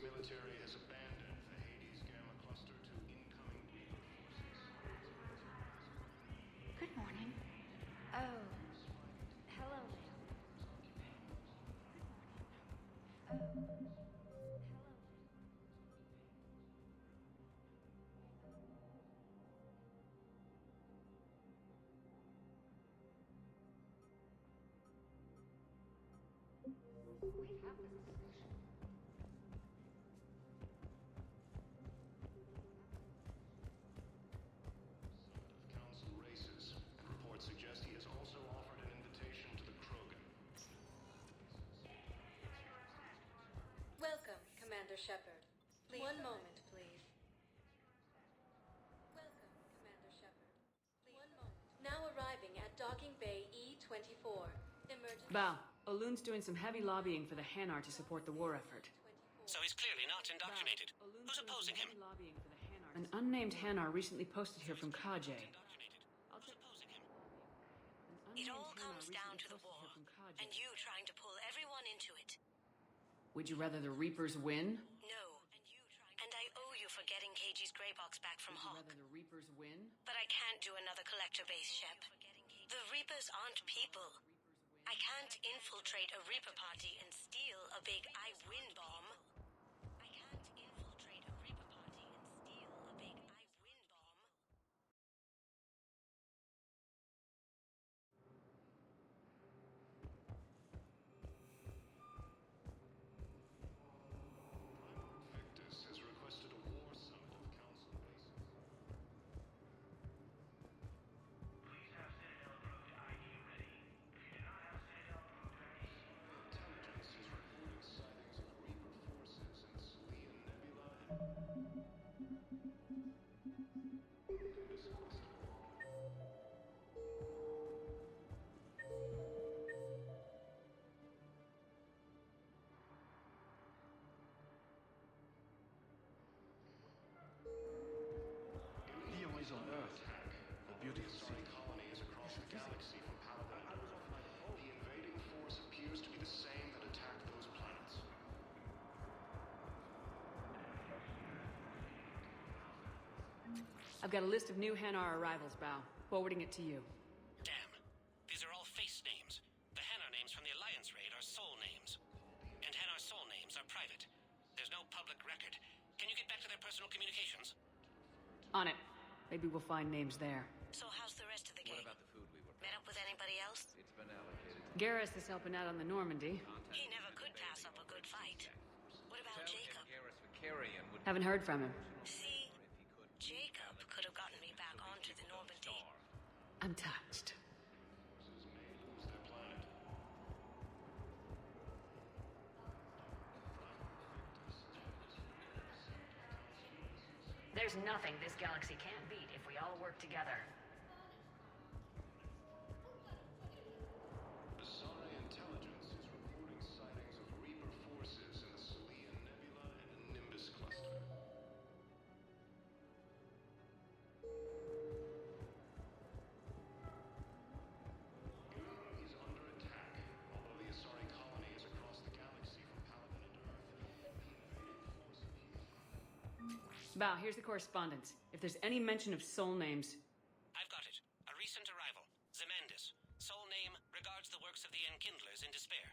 military has abandoned the Hades Gamma cluster to incoming Reaper forces. Good morning. Oh, hello there. Good morning. Oh, hello there. We have this discussion. Council races. Reports suggest he has also offered an invitation to the Krogan. Welcome, Commander Shepard. One moment, please. Welcome, Commander Shepard. One moment. Now arriving at Docking Bay E-24. Emergency... Bao, Olun's doing some heavy lobbying for the Hanar to support the war effort. So he's clearly not indoctrinated. Who's opposing him? An unnamed Hanar recently posted here from Kajay. Who's opposing him? It all comes down to the war, and you trying to pull everyone into it. Would you rather the Reapers win? No, and I owe you for getting KG's grey box back from Would you Hawk. rather the Reapers win? But I can't do another collector base, Shep. The Reapers aren't people. I can't infiltrate a Reaper party and steal a big I win bomb. I can't infiltrate a Reaper party and steal a big I win bomb. Victus has requested a war summit of Council races. Please have Citadel approved ID ready. If you do not have Citadel approved ID, Intelligence is reporting sightings of Reaper forces in the Salian Nebula and Nimbus cluster. Leo is on Earth. The beautiful city. Colony is across the galaxy from Paladin and Earth. The invading force appears to be the same that attacked those planets. I've got a list of new Hanar arrivals, Bao. Forwarding it to you. Damn. These are all face names. The Hanar names from the Alliance raid are soul names. And Hanar soul names are private. There's no public record. Can you get back to their personal communications? On it. Maybe we'll find names there. So how's the rest of the gang? What about the food we were Met up with anybody else? It's been allocated. Garrus is helping out on the Normandy. He never could pass up a good fight. What about Jacob? Garrus would Haven't heard from him. See, Jacob could have gotten me back onto the Normandy. I'm touched. Forces may lose their planet. There's nothing this galaxy can't beat if we all work together. Asari intelligence is reporting sightings of Reaper forces in the Salian Nebula and Nimbus cluster. Is under attack. Although the Asari colony is across the galaxy from Paladin and Earth, the invading force Bao, here's the correspondence. If there's any mention of soul names... I've got it. A recent arrival. Zemandis. Soul name regards the works of the Enkindlers in despair.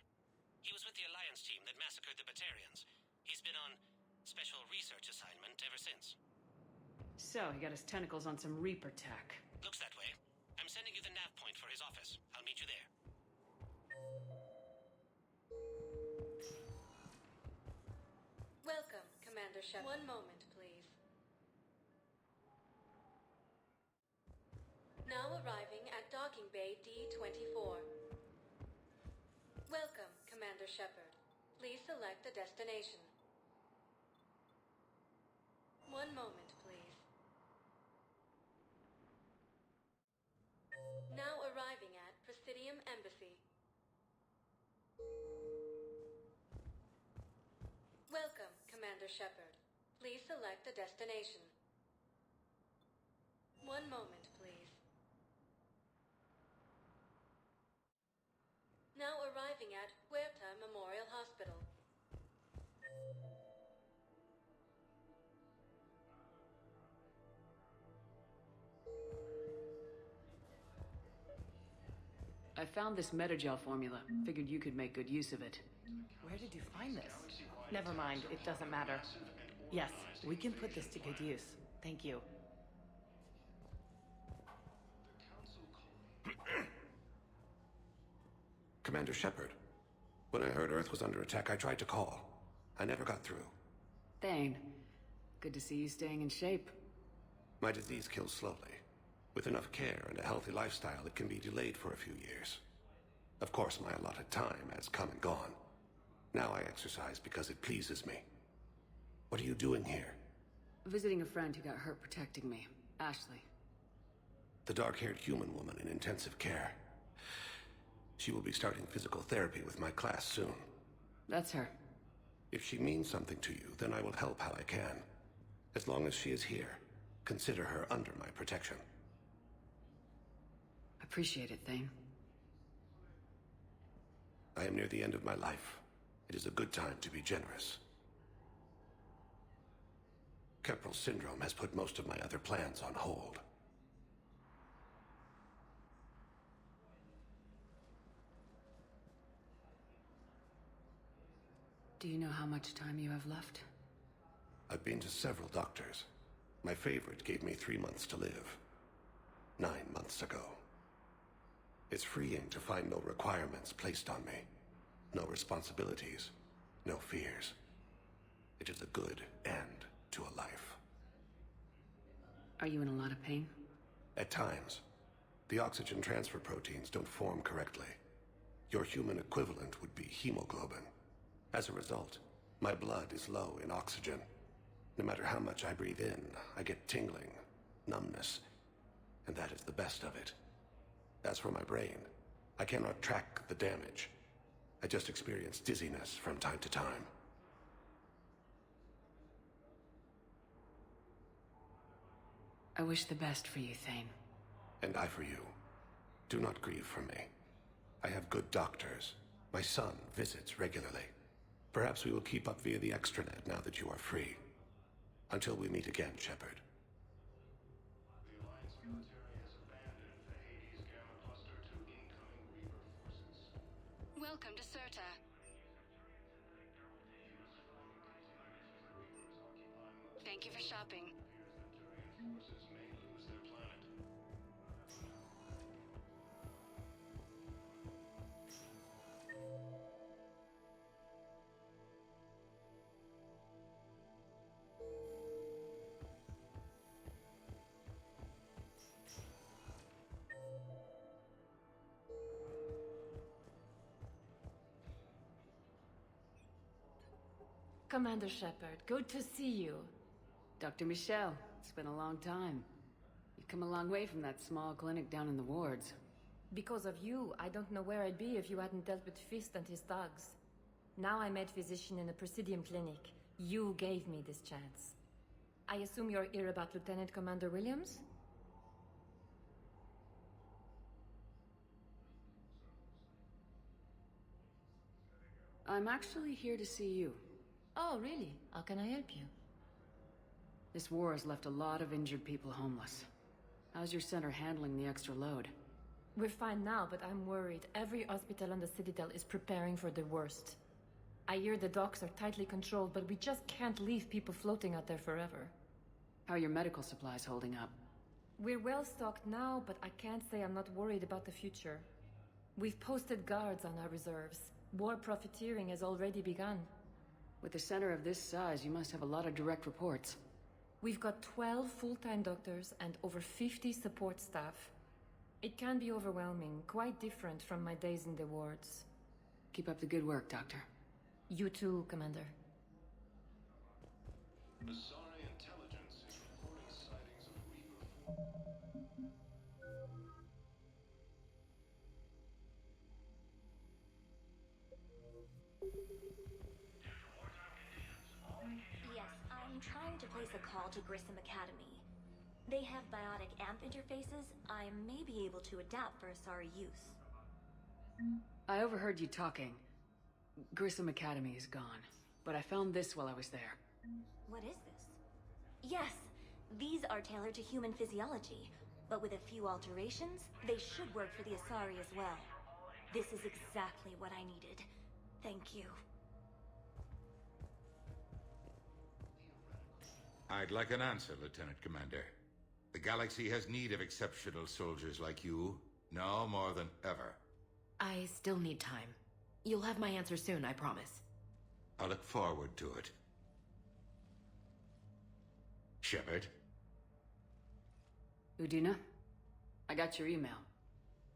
He was with the Alliance team that massacred the Batarians. He's been on special research assignment ever since. So, he got his tentacles on some Reaper tech. Looks that way. I'm sending you the nav point for his office. I'll meet you there. Welcome, Commander Shepard. One moment, please. Now arriving at Docking Bay D-24. Welcome, Commander Shepard. Please select a destination. One moment, please. Now arriving at Presidium Embassy. Welcome, Commander Shepard. Please select a destination. One moment, please. Now arriving at Huerta Memorial Hospital. I found this metagel formula. Figured you could make good use of it. Where did you find this? Never mind, it doesn't matter. Yes, we can put this to good use. Thank you. Commander Shepard. When I heard Earth was under attack, I tried to call. I never got through. Thane, good to see you staying in shape. My disease kills slowly. With enough care and a healthy lifestyle, it can be delayed for a few years. Of course, my allotted time has come and gone. Now I exercise because it pleases me. What are you doing here? Visiting a friend who got hurt protecting me, Ashley. The dark-haired human woman in intensive care. She will be starting physical therapy with my class soon. That's her. If she means something to you, then I will help how I can. As long as she is here, consider her under my protection. Appreciate it, Thane. I am near the end of my life. It is a good time to be generous. Keppel syndrome has put most of my other plans on hold. Do you know how much time you have left? I've been to several doctors. My favorite gave me 3 months to live. 9 months ago. It's freeing to find no requirements placed on me. No responsibilities. No fears. It is a good end to a life. Are you in a lot of pain? At times. The oxygen transfer proteins don't form correctly. Your human equivalent would be hemoglobin. As a result, my blood is low in oxygen. No matter how much I breathe in, I get tingling, numbness, and that is the best of it. As for my brain, I cannot track the damage. I just experience dizziness from time to time. I wish the best for you, Thane. And I for you. Do not grieve for me. I have good doctors. My son visits regularly. Perhaps we will keep up via the extranet now that you are free. Until we meet again, Shepard. The Alliance military has abandoned the Hades Gamma Cluster to incoming Reaper forces. Welcome to Serta. Thank you for shopping. Forces may lose their planet. Commander Shepard, good to see you. Dr. Michelle, it's been a long time. You've come a long way from that small clinic down in the wards. Because of you, I don't know where I'd be if you hadn't dealt with Fist and his thugs. Now I'm head physician in the Presidium Clinic. You gave me this chance. I assume you're here about Lieutenant Commander Williams? I'm actually here to see you. Oh, really? How can I help you? This war has left a lot of injured people homeless. How's your center handling the extra load? We're fine now, but I'm worried. Every hospital on the Citadel is preparing for the worst. I hear the docks are tightly controlled, but we just can't leave people floating out there forever. How are your medical supplies holding up? We're well stocked now, but I can't say I'm not worried about the future. We've posted guards on our reserves. War profiteering has already begun. With a center of this size, you must have a lot of direct reports. We've got 12 full-time doctors and over 50 support staff. It can be overwhelming, quite different from my days in the wards. Keep up the good work, Doctor. You too, Commander. Asari intelligence is reporting sightings of Reaper. Yes, I'm trying to place a call to Grissom Academy. They have biotic AMP interfaces I may be able to adapt for Asari use. I overheard you talking. Grissom Academy is gone, but I found this while I was there. What is this? Yes, these are tailored to human physiology, but with a few alterations, they should work for the Asari as well. This is exactly what I needed. Thank you. I'd like an answer, Lieutenant Commander. The galaxy has need of exceptional soldiers like you, now more than ever. I still need time. You'll have my answer soon, I promise. I look forward to it. Shepard? Udina, I got your email.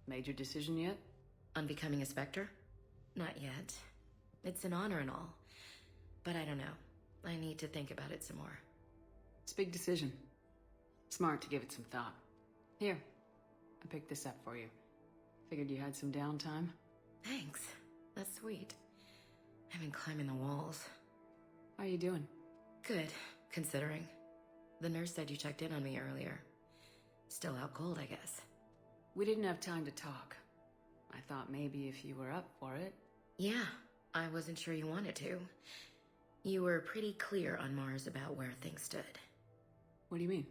Made your decision yet? On becoming a Spectre? Not yet. It's an honor and all. But I don't know. I need to think about it some more. It's a big decision. Smart to give it some thought. Here, I picked this up for you. Figured you had some downtime. Thanks. That's sweet. I've been climbing the walls. How are you doing? Good, considering. The nurse said you checked in on me earlier. Still out cold, I guess. We didn't have time to talk. I thought maybe if you were up for it. Yeah, I wasn't sure you wanted to. You were pretty clear on Mars about where things stood. What do you mean?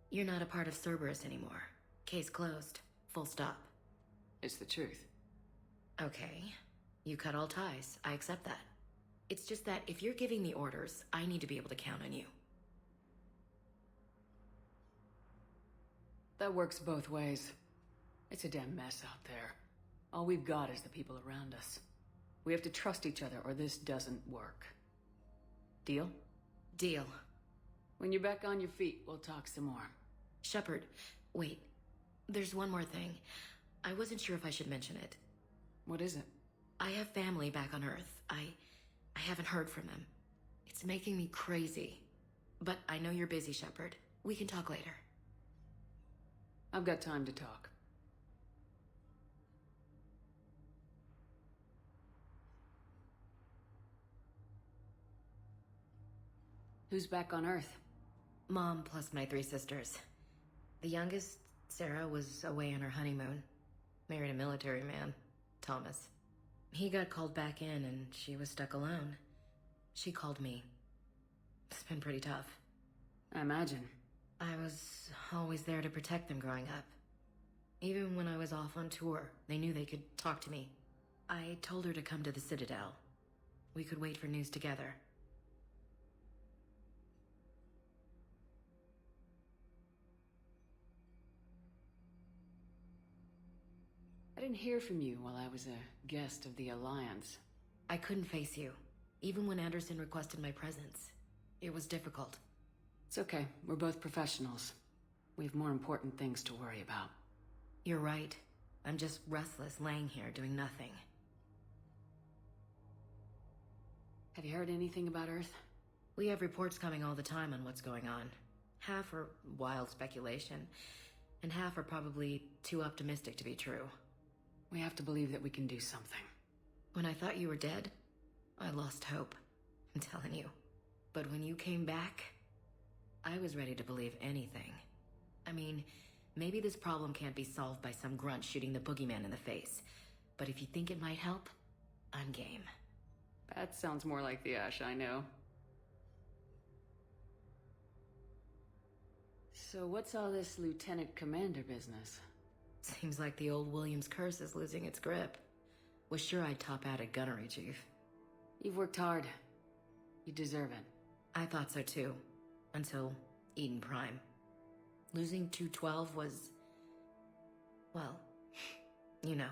You're not a part of Cerberus anymore. Case closed. Full stop. It's the truth. Okay. You cut all ties. I accept that. It's just that if you're giving the orders, I need to be able to count on you. That works both ways. It's a damn mess out there. All we've got is the people around us. We have to trust each other or this doesn't work. Deal? Deal. When you're back on your feet, we'll talk some more. Shepard, wait. There's one more thing. I wasn't sure if I should mention it. What is it? I have family back on Earth. I haven't heard from them. It's making me crazy. But I know you're busy, Shepard. We can talk later. I've got time to talk. Who's back on Earth? Mom plus my 3 sisters. The youngest, Sarah, was away on her honeymoon. Married a military man, Thomas. He got called back in and she was stuck alone. She called me. It's been pretty tough. I imagine. I was always there to protect them growing up. Even when I was off on tour, they knew they could talk to me. I told her to come to the Citadel. We could wait for news together. I didn't hear from you while I was a guest of the Alliance. I couldn't face you, even when Anderson requested my presence. It was difficult. It's okay. We're both professionals. We have more important things to worry about. You're right. I'm just restless, laying here, doing nothing. Have you heard anything about Earth? We have reports coming all the time on what's going on. Half are wild speculation, and half are probably too optimistic to be true. We have to believe that we can do something. When I thought you were dead, I lost hope. I'm telling you. But when you came back, I was ready to believe anything. I mean, maybe this problem can't be solved by some grunt shooting the boogeyman in the face. But if you think it might help, I'm game. That sounds more like the Ash I know. So what's all this Lieutenant Commander business? Seems like the old Williams curse is losing its grip. Was sure I'd top out at gunnery, Chief. You've worked hard. You deserve it. I thought so too. Until Eden Prime. Losing 212 was... well, you know.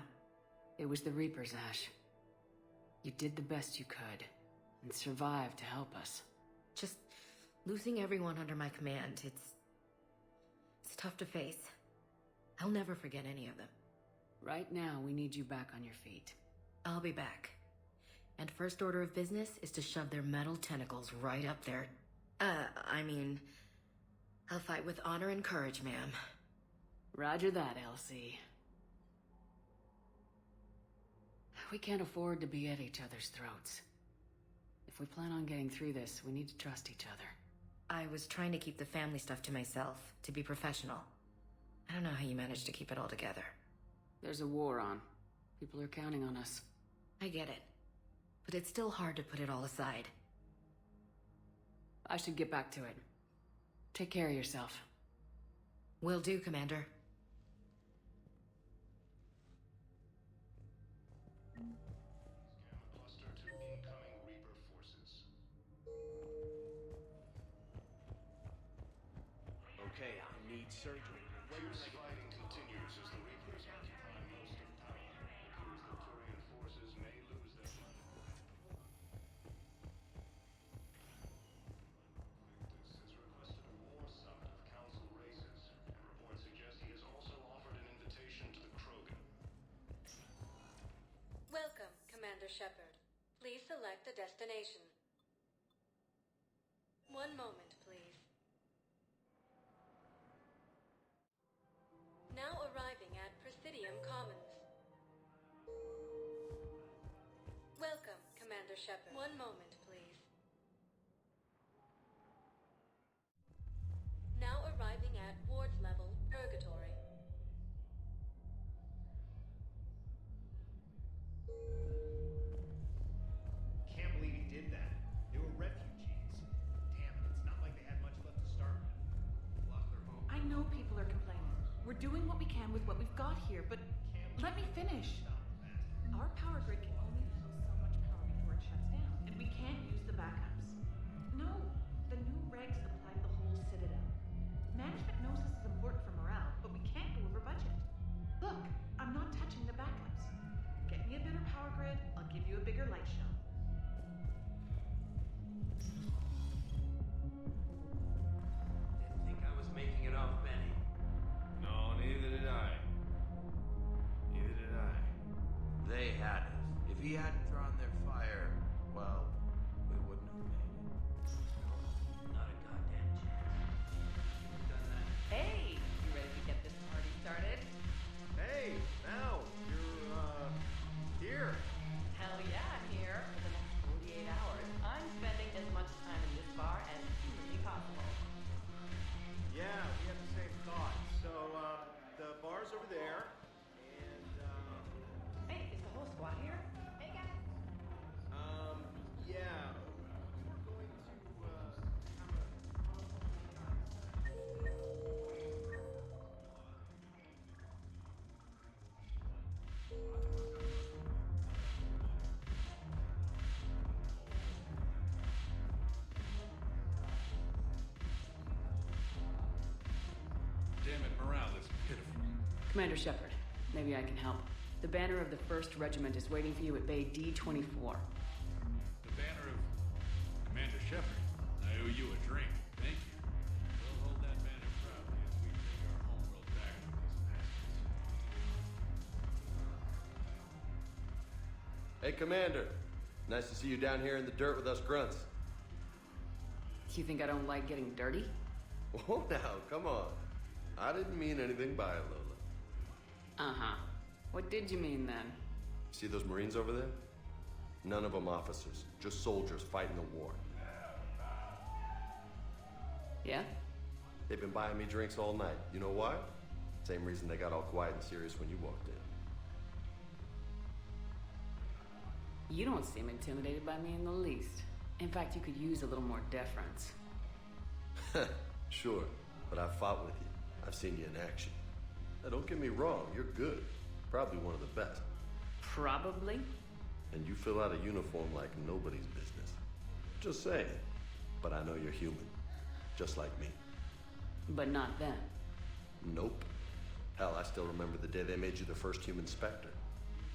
It was the Reapers, Ash. You did the best you could, and survived to help us. Just losing everyone under my command, it's tough to face. I'll never forget any of them. Right now, we need you back on your feet. I'll be back. And first order of business is to shove their metal tentacles right up there. I'll fight with honor and courage, ma'am. Roger that, Elsie. We can't afford to be at each other's throats. If we plan on getting through this, we need to trust each other. I was trying to keep the family stuff to myself, to be professional. I don't know how you managed to keep it all together. There's a war on. People are counting on us. I get it. But it's still hard to put it all aside. I should get back to it. Take care of yourself. Will do, Commander. okay. I need surgery. Fierce fighting continues as the Reapers occupy most of Paladin. It appears that Turian forces may lose their Victus has requested a war summit of council races, and reports suggest he has also offered an invitation to the Krogan. Welcome, Commander Shepard. Please select a destination. One moment, please. Now arriving at Presidium Commons. Welcome, Commander Shepard. One moment, please. Now arriving at Ward Level, Purgatory. Can't believe he did that. They were refugees. Damn it, it's not like they had much left to start with. Lost their home. I know people are complaining. We're doing what we can with what we've got here, but let me finish. Our power grid can only handle so much power before it shuts down, and we can't use the backups. No, the new regs apply to the whole Citadel. Management knows this is important for morale, but we can't go over budget. Look, I'm not touching the backups. Get me a better power grid, I'll give you a bigger light show. Didn't think I was making it off, Benny. No, neither did I. Neither did I. They had us. If he hadn't drawn their fire, well, we wouldn't have made it. Not a goddamn chance. You've done that. Hey, you ready to get this party started? Hey, now you're here. Hell yeah, I'm here. For the next 48 hours, I'm spending as much time in this bar as humanly possible. Yeah, we have the same thought. So, the bar's over there, and, Hey, is the whole squad here? Hey guys. yeah, we're going to, Damn it, morale is pitiful. Commander Shepard, maybe I can help. The banner of the 1st Regiment is waiting for you at Bay D-24. The banner of Commander Shepard. I owe you a drink. Thank you. We'll hold that banner proudly as we take our homeworld back from these bastards. Hey, Commander. Nice to see you down here in the dirt with us grunts. You think I don't like getting dirty? Oh, now, come on. I didn't mean anything by it, Lola. Uh-huh. What did you mean then? See those Marines over there? None of them officers, just soldiers fighting the war. Yeah? They've been buying me drinks all night. You know why? Same reason they got all quiet and serious when you walked in. You don't seem intimidated by me in the least. In fact, you could use a little more deference. Sure, but I've fought with you. I've seen you in action. Now, don't get me wrong, you're good. Probably one of the best. Probably? And you fill out a uniform like nobody's business. Just saying. But I know you're human. Just like me. But not then. Nope. Hell, I still remember the day they made you the first human Spectre.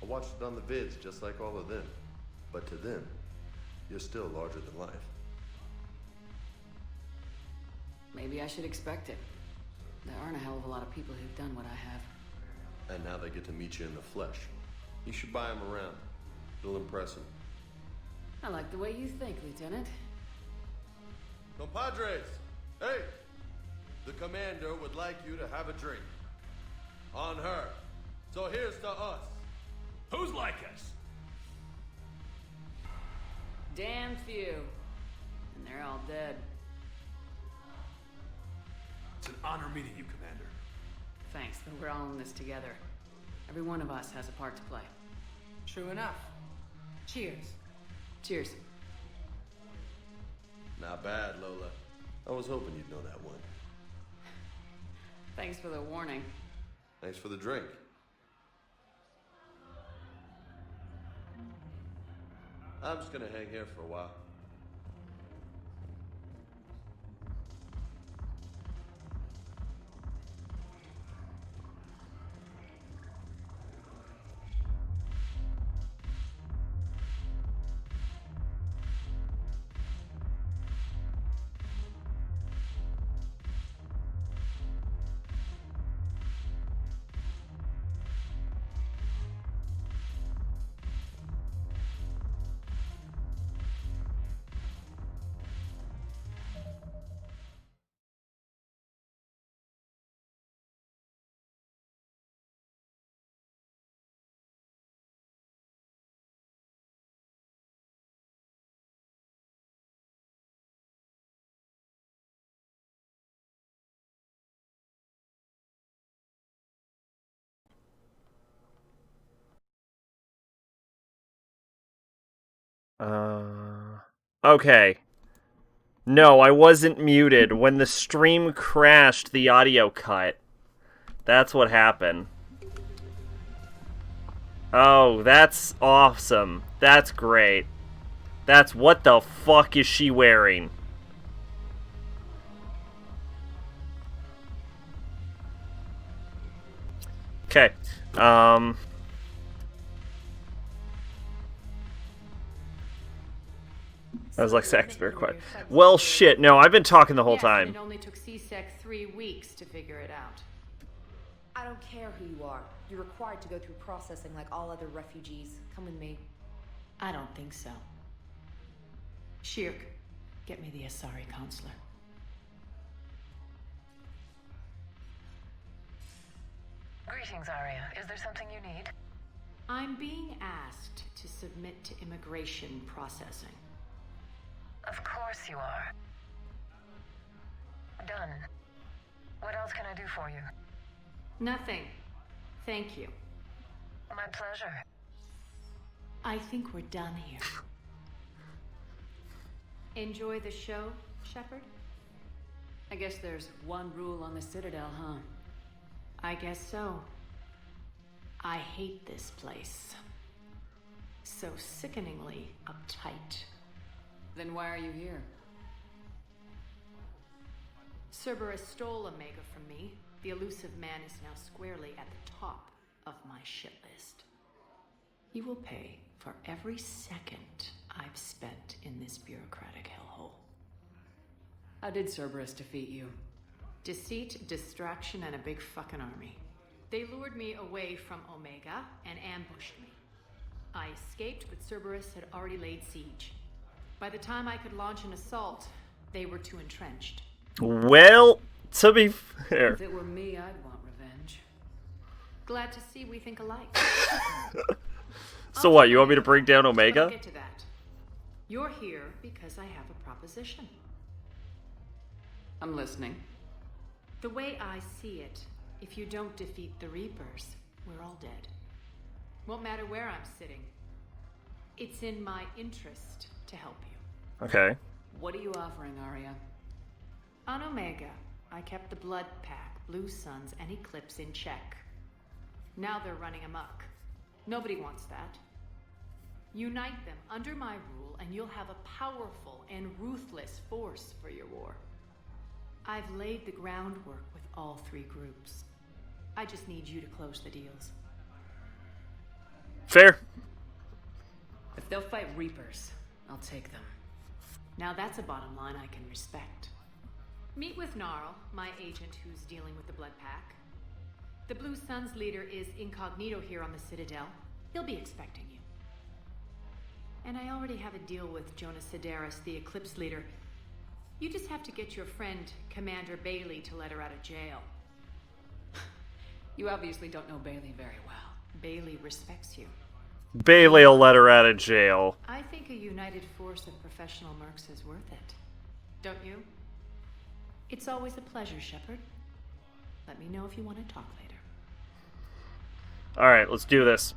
I watched it on the vids just like all of them. But to them, you're still larger than life. Maybe I should expect it. There aren't a hell of a lot of people who've done what I have. And now they get to meet you in the flesh. You should buy them around. It'll impress them. I like the way you think, Lieutenant. Compadres! Hey! The commander would like you to have a drink. On her. So here's to us. Who's like us? Damn few. And they're all dead. It's an honor meeting you, Commander. Thanks, but we're all in this together. Every one of us has a part to play. True enough. Cheers. Cheers. Not bad, Lola. I was hoping you'd know that one. Thanks for the warning. Thanks for the drink. I'm just gonna hang here for a while. Okay. No, I wasn't muted. When the stream crashed, the audio cut. That's what happened. Oh, that's awesome. That's great. That's what the fuck is she wearing? Okay. I was like, Shakespeare quiet. Well, shit, no, I've been talking the whole time. It only took CSEC 3 weeks to figure it out. I don't care who you are. You're required to go through processing like all other refugees. Come with me. I don't think so. Shirk, get me the Asari counselor. Greetings, Arya. Is there something you need? I'm being asked to submit to immigration processing. Of course you are. Done. What else can I do for you? Nothing. Thank you. My pleasure. I think we're done here. Enjoy the show, Shepard? I guess there's one rule on the Citadel, huh? I guess so. I hate this place. So sickeningly uptight. Then why are you here? Cerberus stole Omega from me. The elusive man is now squarely at the top of my shit list. He will pay for every second I've spent in this bureaucratic hellhole. How did Cerberus defeat you? Deceit, distraction, and a big fucking army. They lured me away from Omega and ambushed me. I escaped, but Cerberus had already laid siege. By the time I could launch an assault, they were too entrenched. Well, to be fair. If it were me, I'd want revenge. Glad to see we think alike. So what, you want me to bring down Omega? Let's get to that. You're here because I have a proposition. I'm listening. The way I see it, if you don't defeat the Reapers, we're all dead. Won't matter where I'm sitting. It's in my interest to help you. Okay. What are you offering, Arya? On Omega, I kept the Blood Pack, Blue Suns, and Eclipse in check. Now they're running amok. Nobody wants that. Unite them under my rule, and you'll have a powerful and ruthless force for your war. I've laid the groundwork with all three groups. I just need you to close the deals. Fair. If they'll fight Reapers, I'll take them. Now that's a bottom line I can respect. Meet with Gnarl, my agent who's dealing with the Blood Pack. The Blue Suns leader is incognito here on the Citadel. He'll be expecting you. And I already have a deal with Jonas Sidaris, the Eclipse leader. You just have to get your friend, Commander Bailey, to let her out of jail. You obviously don't know Bailey very well. Bailey respects you. Bailey will let her out of jail. I think a united force of professional mercs is worth it. Don't you? It's always a pleasure, Shepard. Let me know if you want to talk later. Alright, let's do this.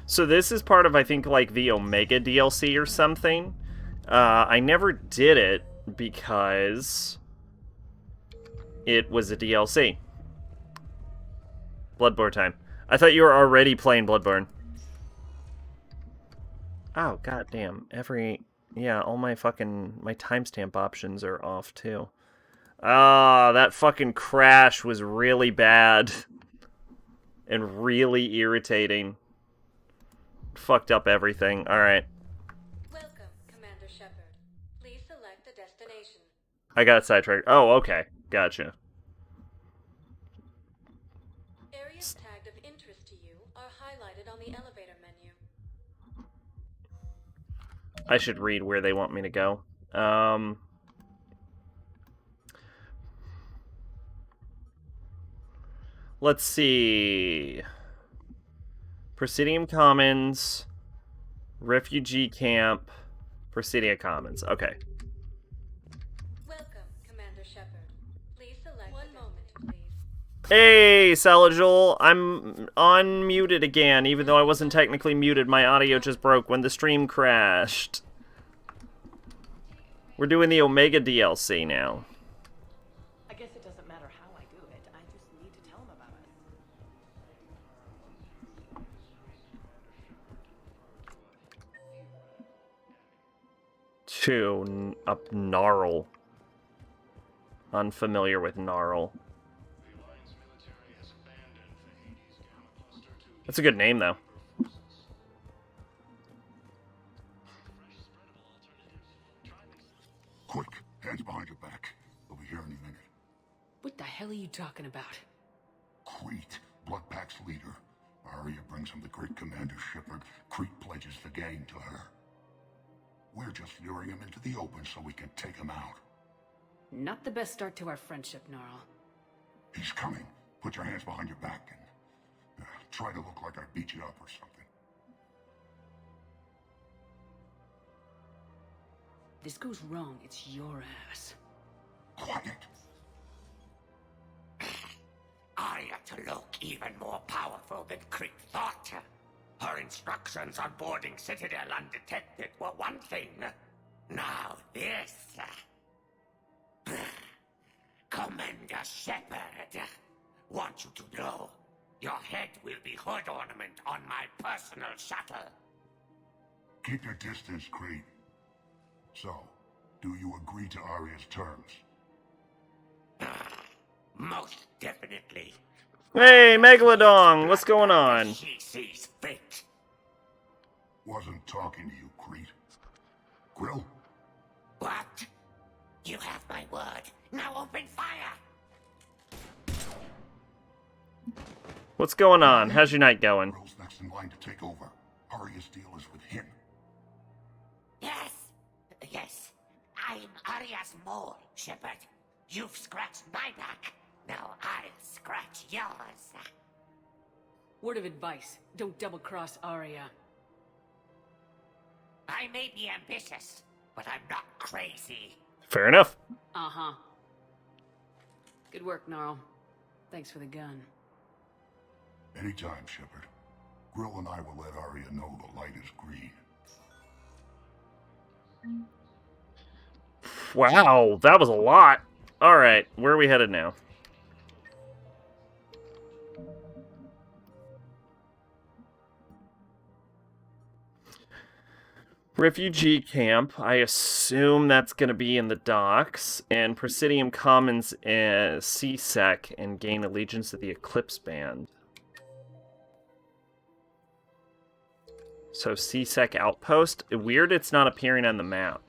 So this is part of, I think, like, the Omega DLC or something. I never did it because it was a DLC. Bloodborne time. I thought you were already playing Bloodborne. Oh, goddamn. Yeah, all my timestamp options are off, too. Ah, that fucking crash was really bad. And really irritating. Fucked up everything. Alright. Welcome, Commander Shepard. Please select a destination. I got sidetracked. Oh, okay. Gotcha. Areas tagged of interest to you are highlighted on the elevator menu. I should read where they want me to go. Let's see. Presidium Commons, Refugee Camp, Presidia Commons. Okay. Welcome, Commander Shepard. Please select 1 moment. Hey, Salajul, I'm unmuted again, even though I wasn't technically muted. My audio just broke when the stream crashed. We're doing the Omega DLC now. I guess it doesn't matter how I do it. I just need to tell him about it. Up Gnarl. Unfamiliar with Gnarl. That's a good name, though. Quick, hands behind your back. They'll be here any minute. What the hell are you talking about? Crete, Bloodpack's leader. Arya brings him the great Commander Shepard. Crete pledges the gang to her. We're just luring him into the open so we can take him out. Not the best start to our friendship, Gnarl. He's coming. Put your hands behind your back and try to look like I beat you up or something. This goes wrong, it's your ass. Quiet. Arya to look even more powerful than Crete thought. Her instructions on boarding Citadel undetected were one thing. Now this. Commander Shepard, want you to know, your head will be hood ornament on my personal shuttle. Keep your distance, Crete. So, do you agree to Arya's terms? Most definitely. Hey, Megalodon, what's going on? She sees fit. Wasn't talking to you, Crete. Grill? What? You have my word. Now open fire! What's going on? How's your night going? Grill's next in line to take over. Arya's deal is with him. Yes. Yes. I'm Arya's mole, Shepard. You've scratched my back. Now I'll scratch yours. Word of advice, don't double-cross Arya. I may be ambitious, but I'm not crazy. Fair enough. Uh-huh. Good work, Gnarl. Thanks for the gun. Anytime, Shepard. Grill and I will let Arya know the light is green. Wow, that was a lot. Alright, where are we headed now? Refugee camp. I assume that's going to be in the docks. And Presidium Commons CSEC and gain allegiance to the Eclipse Band. So CSEC Outpost. Weird it's not appearing on the map.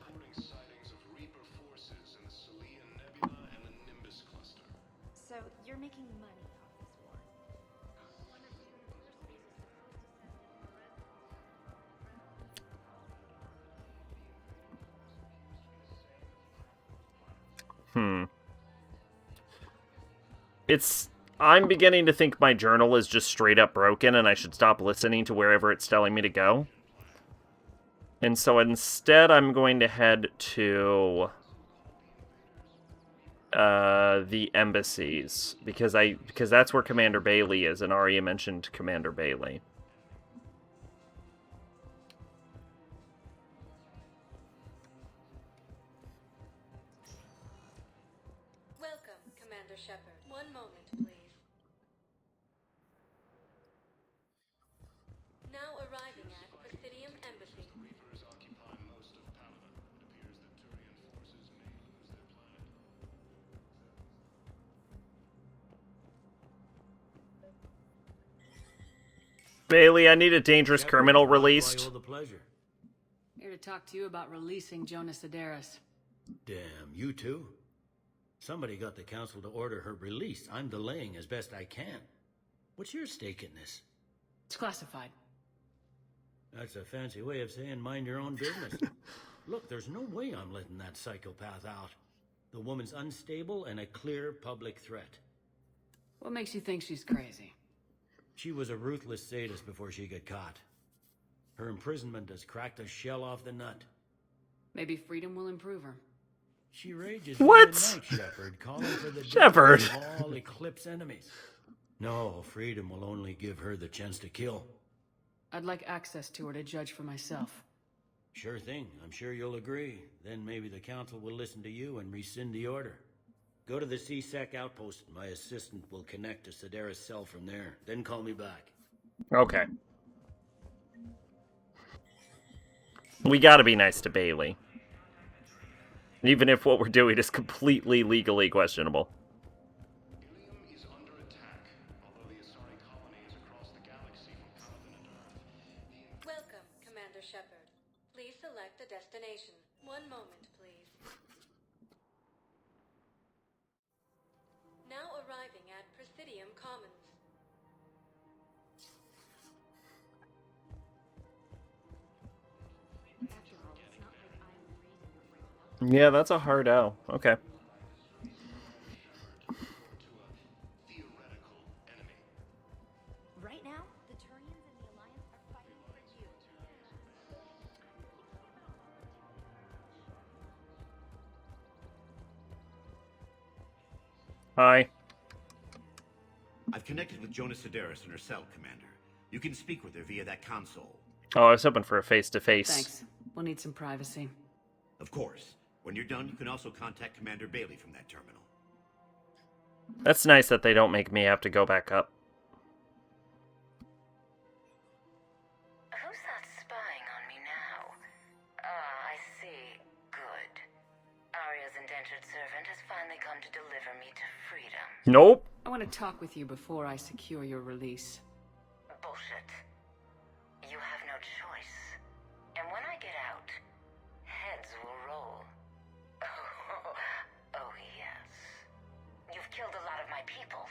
So you're making money off this war? I'm beginning to think my journal is just straight up broken and I should stop listening to wherever it's telling me to go. And so instead I'm going to head to the embassies because that's where Commander Bailey is, and Arya mentioned Commander Bailey. Welcome, Commander Shepard. One moment, please. Now arriving at Presidium Embassy. Reapers occupy most of Paladin. It appears that Turian forces may lose their planet. Bailey, I need a dangerous criminal released. Why all the pleasure? Here to talk to you about releasing Jonas Sedaris. Damn, you too? Somebody got the council to order her release. I'm delaying as best I can. What's your stake in this? It's classified. That's a fancy way of saying mind your own business. Look, there's no way I'm letting that psychopath out. The woman's unstable and a clear public threat. What makes you think she's crazy? She was a ruthless sadist before she got caught. Her imprisonment has cracked a shell off the nut. Maybe freedom will improve her. She rages What? day and night, Shepard, calling for the Shepard. death of all Eclipse enemies. No, freedom will only give her the chance to kill. I'd like access to her to judge for myself. Sure thing. I'm sure you'll agree. Then maybe the council will listen to you and rescind the order. Go to the CSEC outpost. My assistant will connect to Sedaris' cell from there. Then call me back. Okay. We gotta be nice to Bailey. Even if what we're doing is completely legally questionable. Ilium is under attack, although the Asari colony is across the galaxy from Paladin and Earth. Welcome, Commander Shepard. Please select a destination. One moment, please. Now arriving at Presidium Commons. Yeah, that's a hard O. Okay. Right now, the Turians and the Alliance are fighting for you. Hi. I've connected with Jonas Sedaris in her cell, Commander. You can speak with her via that console. Oh, I was hoping for a face-to-face. Thanks. We'll need some privacy. Of course. When you're done, you can also contact Commander Bailey from that terminal. That's nice that they don't make me have to go back up. Who's that spying on me now? Ah, I see. Good. Arya's indentured servant has finally come to deliver me to freedom. Nope. I want to talk with you before I secure your release. Bullshit. You have no choice. And when I get out, heads will roll. Oh, yes. You've killed a lot of my people.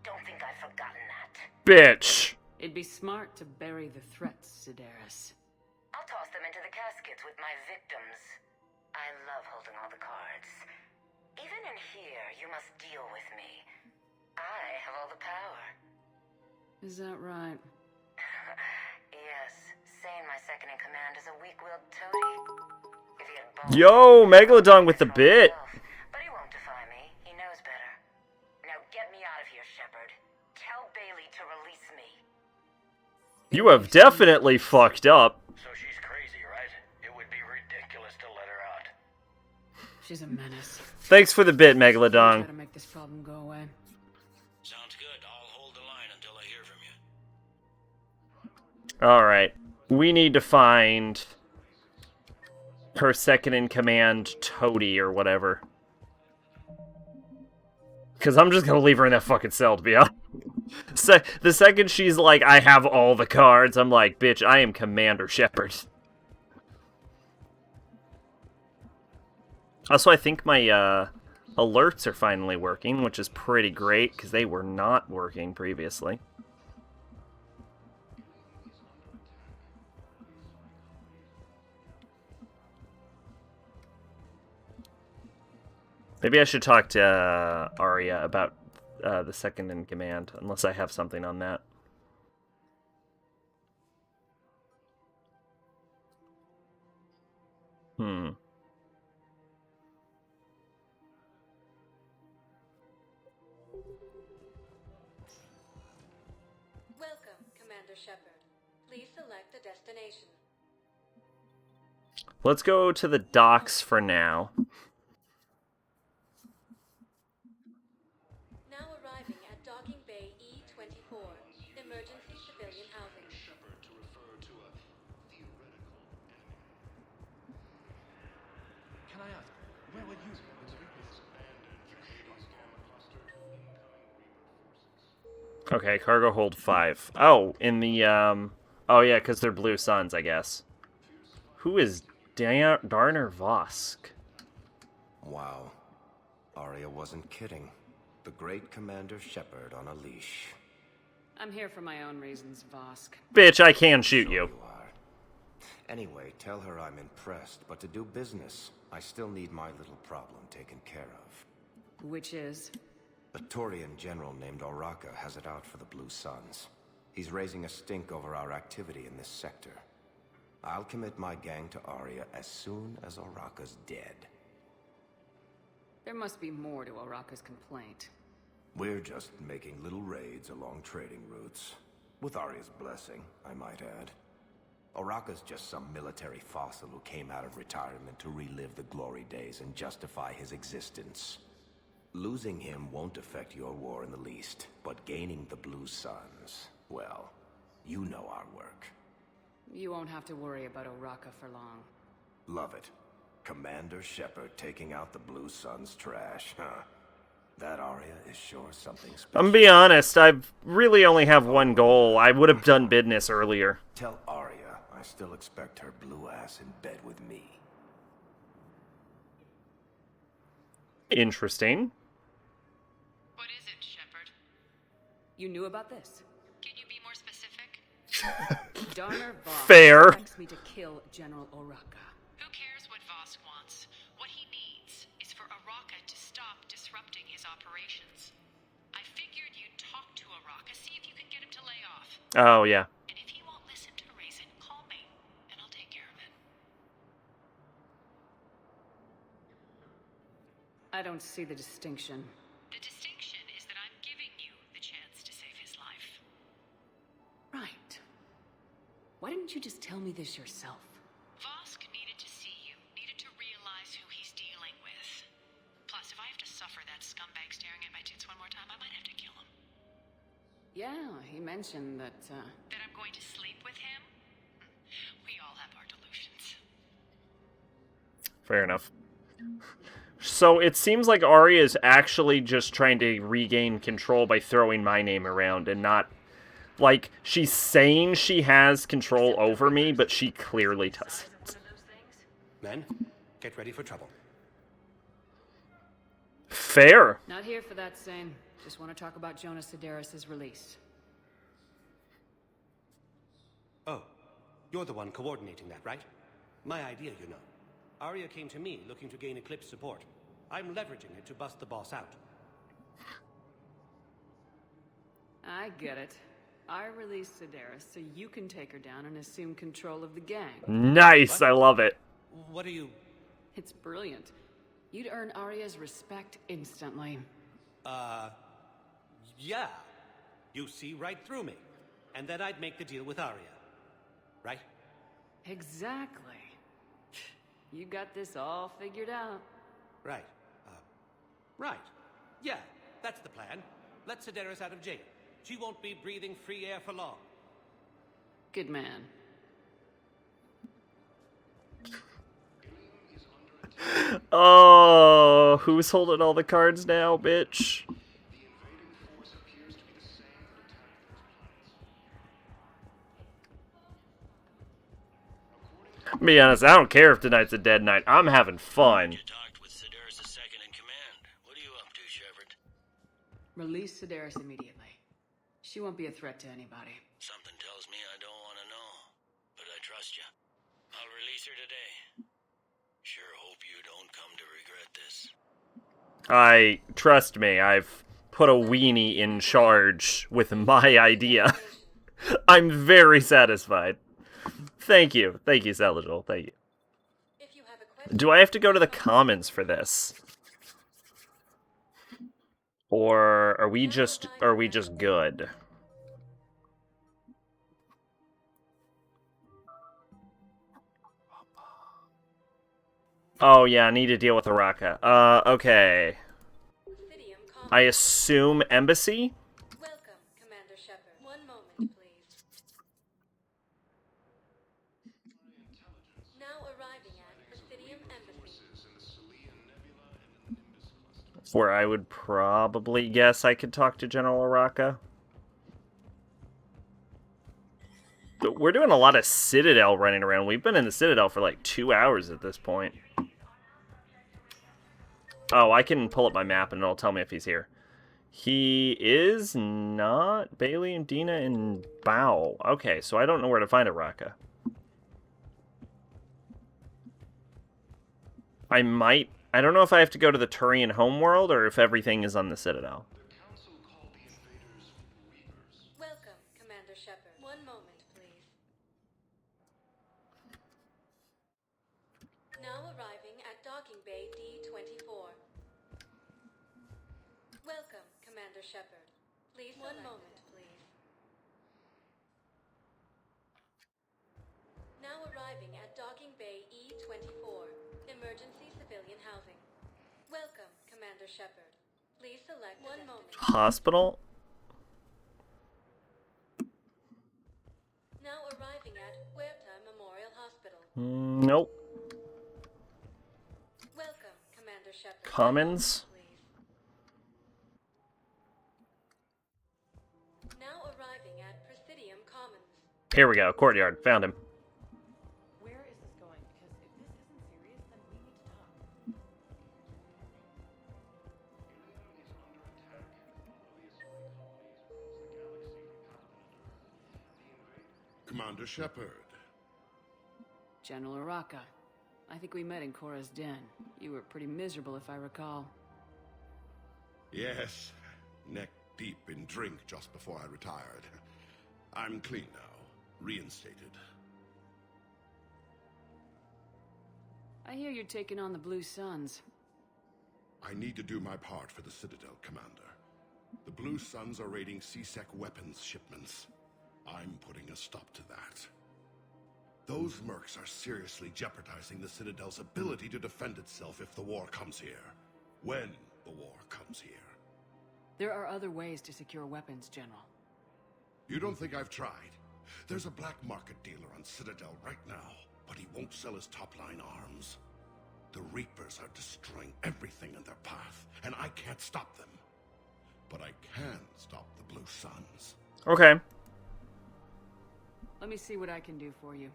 Don't think I've forgotten that. Bitch. It'd be smart to bury the threats, Sedaris. I'll toss them into the caskets with my victims. I love holding all the cards. Even in here, you must deal with me. I have all the power. Is that right? Yes, Sane, my second in command, is a weak-willed toady. If he had balls, Yo, Megalodon with the bit. but he won't defy me. He knows better. Now get me out of here, Shepard. Tell Bailey to release me. You have definitely fucked up. So she's crazy, right? It would be ridiculous to let her out. She's a menace. Thanks for the bit, Try Megalodon. to make this problem go away. Sounds good. I'll hold the line until I hear from you. Alright. We need to find her second in command, Toady, or whatever. Because I'm just going to leave her in that fucking cell, to be honest. The second she's like, I have all the cards, I'm like, bitch, I am Commander Shepard. Also, I think my alerts are finally working, which is pretty great, because they were not working previously. Maybe I should talk to Arya about the second in command, unless I have something on that. Welcome, Commander Shepard. Please select a destination. Let's go to the docks for now. Now arriving at Docking Bay E-24, emergency civilian housing. Shepard to refer to a theoretical enemy. Can I ask, where were you when the Reapers Abandoned the Hades gamma cluster. Incoming Reaper forces. Okay, cargo hold 5. Oh, in the, oh yeah, because they're blue suns, I guess. Who is Darner Vosk? Wow. Arya wasn't kidding. The great Commander Shepard on a leash. I'm here for my own reasons, Vosk. Bitch, I can shoot you. Anyway, tell her I'm impressed, but to do business, I still need my little problem taken care of. Which is? A Turian general named Oraka has it out for the Blue Suns. He's raising a stink over our activity in this sector. I'll commit my gang to Arya as soon as Oraka's dead. There must be more to Araka's complaint. We're just making little raids along trading routes. With Arya's blessing, I might add. Araka's just some military fossil who came out of retirement to relive the glory days and justify his existence. Losing him won't affect your war in the least, but gaining the Blue Suns, well, you know our work. You won't have to worry about Araka for long. Love it. Commander Shepard taking out the Blue Suns trash, huh? That Arya is sure something special. I'm gonna be honest, I really only have one goal. I would have done business earlier. Tell Arya I still expect her blue ass in bed with me. Interesting. What is it, Shepard? You knew about this? Can you be more specific? Darner Voss Fair. expects me to kill General Araka. Who cares what Voss wants? What he needs is for Araka to stop disrupting his operations. I figured you'd talk to Araka, see if you can get him to lay off. Oh, yeah. And if he won't listen to reason, call me, and I'll take care of it. I don't see the distinction. The distinction is that I'm giving you the chance to save his life. Right. Why didn't you just tell me this yourself? Vosk needed to see you, needed to realize who he's dealing with. Plus, if I have to suffer that scumbag staring at my tits one more time, I might have to kill him. Yeah, he mentioned that, That I'm going to sleep with him? We all have our delusions. Fair enough. So it seems like Arya is actually just trying to regain control by throwing my name around and not... Like, she's saying she has control over me, but she clearly doesn't. Men, get ready for trouble. Fair. Not here for that, Sane. Just want to talk about Jonas Sedaris' release. Oh, you're the one coordinating that, right? My idea, you know. Arya came to me looking to gain Eclipse support. I'm leveraging it to bust the boss out. I get it. I released Sedaris so you can take her down and assume control of the gang. Nice, I love it. What are you... It's brilliant. You'd earn Arya's respect instantly. Yeah. You see right through me. And then I'd make the deal with Arya. Right? Exactly. You got this all figured out. Right. Right. Yeah, that's the plan. Let Sedaris out of jail. She won't be breathing free air for long. Good man. Oh, who's holding all the cards now, bitch? Be honest, I don't care if tonight's a dead night. I'm having fun. You talked with Sedaris' second in command. What are you up to, Shepard? Release Sedaris immediately. She won't be a threat to anybody. Something tells me I don't want to know, but I trust you. I'll release her today. Sure hope you don't come to regret this. Trust me, I've put a weenie in charge with my idea. I'm very satisfied. Thank you, Salajol. Thank you. Do I have to go to the commons for this? Or are we just good? Oh yeah, I need to deal with Araka. Okay. I assume embassy? Welcome, Commander Shepard. One moment, please. Now arriving at Presidium Embassy. Where I would probably guess I could talk to General Araka. But we're doing a lot of Citadel running around. We've been in the Citadel for like 2 hours at this point. Oh, I can pull up my map and it'll tell me if he's here. He is not. Bailey and Dina and Bao. Okay, so I don't know where to find Araka. I don't know if I have to go to the Turian homeworld or if everything is on the Citadel. Welcome, Commander Shepard. One moment, please. Now arriving at Docking Bay D-24. Welcome, Commander Shepard. Please one moment, please. Now arriving at Docking Bay E-24, emergency civilian housing. Welcome, Commander Shepard. Please select one moment. Hospital? Now arriving at Huerta Memorial Hospital. Nope. Welcome, Commander Shepard. Commons? Now arriving at Presidium Commons. Here we go. Courtyard. Found him. Where is this going? Because if this isn't serious, then we need to talk. Commander Shepard. General Araka. I think we met in Cora's den. You were pretty miserable, if I recall. Yes, neck deep in drink just before I retired. I'm clean now, reinstated. I hear you're taking on the Blue Suns. I need to do my part for the Citadel, Commander. The Blue Suns are raiding CSEC weapons shipments. I'm putting a stop to that. Those mercs are seriously jeopardizing the Citadel's ability to defend itself if the war comes here. When the war comes here. There are other ways to secure weapons, General. You don't think I've tried? There's a black market dealer on Citadel right now, but he won't sell his top-line arms. The Reapers are destroying everything in their path, and I can't stop them. But I can stop the Blue Suns. Okay. Let me see what I can do for you.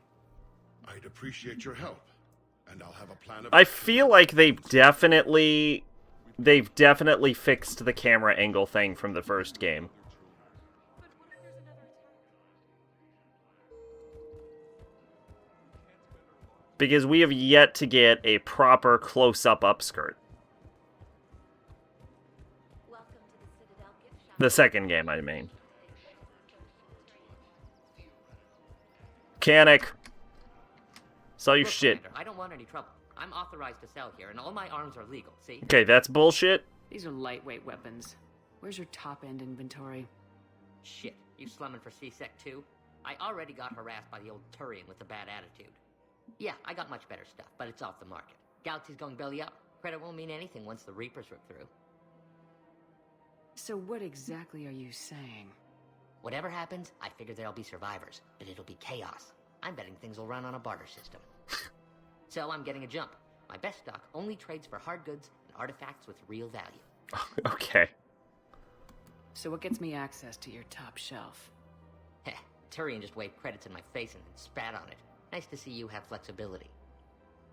I'd appreciate your help, and I'll have a plan of... I feel like they've definitely fixed the camera angle thing from the first game. Because we have yet to get a proper close-up upskirt. The second game, I mean. Mechanic. Sell your shit. Commander, I don't want any trouble. I'm authorized to sell here, and all my arms are legal, see? Okay, that's bullshit. These are lightweight weapons. Where's your top-end inventory? Shit, you slumming for C-Sec too? I already got harassed by the old Turian with a bad attitude. Yeah, I got much better stuff, but it's off the market. Galaxy's going belly up. Credit won't mean anything once the Reapers rip through. So what exactly are you saying? Whatever happens, I figure there'll be survivors, but it'll be chaos. I'm betting things will run on a barter system. So I'm getting a jump. My best stock only trades for hard goods and artifacts with real value. Okay. So what gets me access to your top shelf? Heh, Turian just waved credits in my face and then spat on it. Nice to see you have flexibility.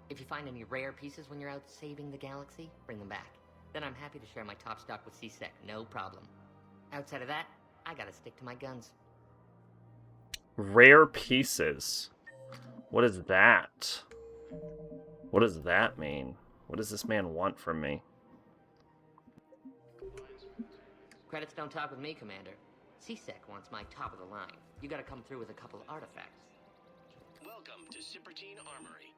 If you find any rare pieces when you're out saving the galaxy, bring them back. Then I'm happy to share my top stock with C-Sec, no problem. Outside of that, I gotta stick to my guns. Rare pieces. What is that? What does that mean? What does this man want from me? Credits don't talk with me, Commander. C-Sec wants my top of the line. You gotta come through with a couple of artifacts. Welcome to Sippertine Armory.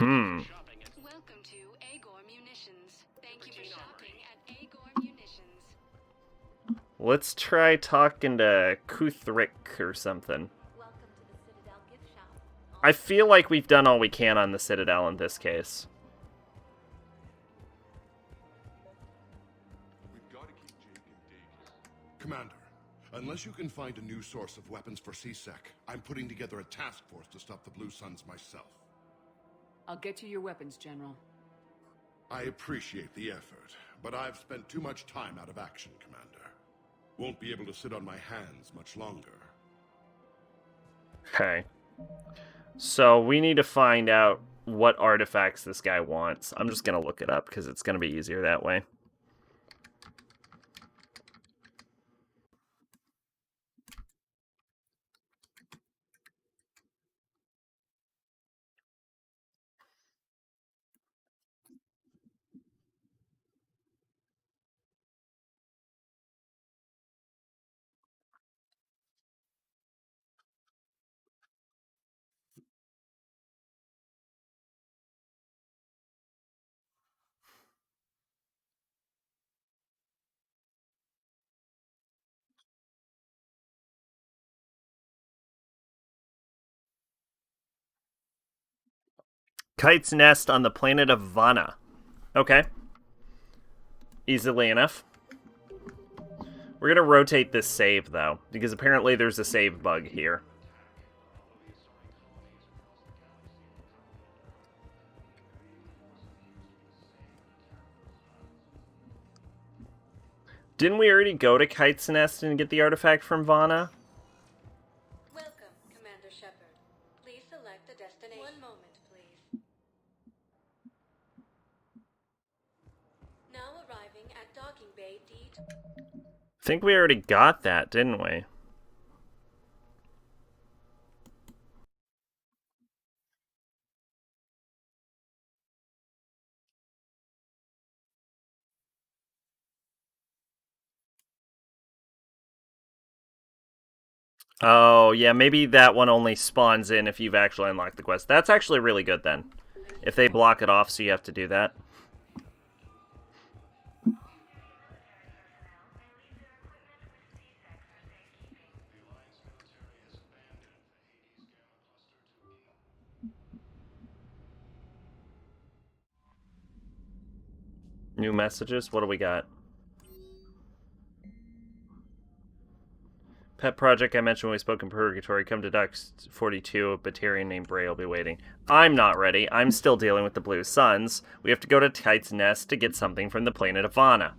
Welcome to Agor Munitions. Thank you for shopping at Agor Munitions. Let's try talking to Kuthrik or something. I feel like we've done all we can on the Citadel in this case. Commander, unless you can find a new source of weapons for C-Sec, I'm putting together a task force to stop the Blue Suns myself. I'll get you your weapons, General. I appreciate the effort, but I've spent too much time out of action, Commander. Won't be able to sit on my hands much longer. Okay. So we need to find out what artifacts this guy wants. I'm just going to look it up because it's going to be easier that way. Kite's nest on the planet of Vana. Okay. Easily enough. We're gonna rotate this save, though, because apparently there's a save bug here. Didn't we already go to Kite's nest and get the artifact from Vana? Welcome, Commander Shepard. Please select a destination. One moment, please. Now arriving at Docking Bay D. I think we already got that, didn't we? Oh, yeah, maybe that one only spawns in if you've actually unlocked the quest. That's actually really good, then. If they block it off, so you have to do that. New messages? What do we got? Pet project I mentioned when we spoke in Purgatory. Come to Dock 42. A Batarian named Bray will be waiting. I'm not ready. I'm still dealing with the Blue Suns. We have to go to Kite's Nest to get something from the planet of Vana.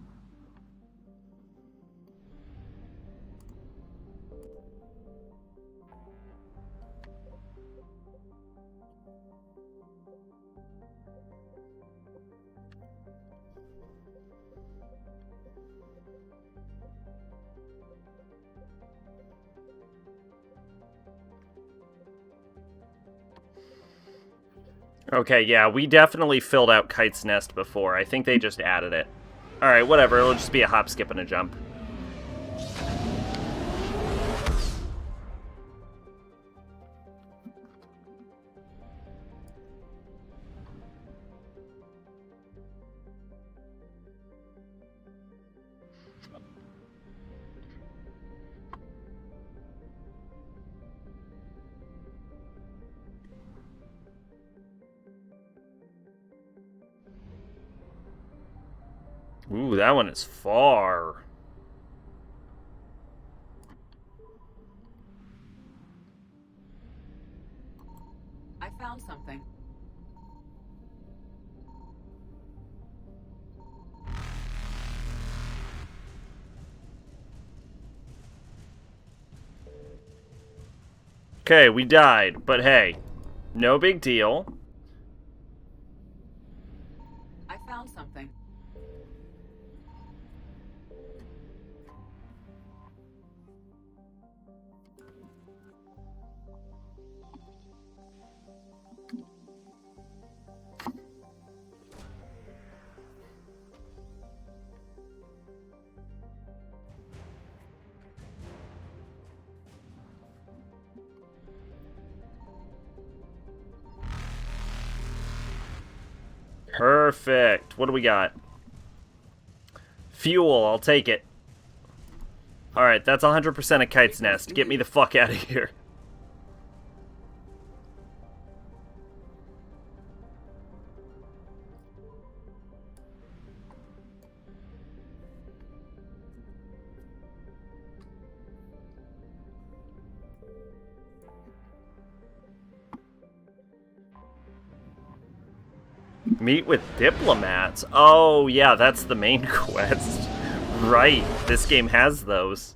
Okay, yeah, we definitely filled out Kite's Nest before. I think they just added it. Alright, whatever. It'll just be a hop, skip, and a jump. Ooh, that one is far. I found something. Okay, we died, but hey, no big deal. I found something. Perfect. What do we got? Fuel, I'll take it. Alright, that's 100% a Kite's Nest. Get me the fuck out of here. Meet with diplomats. Oh, yeah, that's the main quest. Right, this game has those.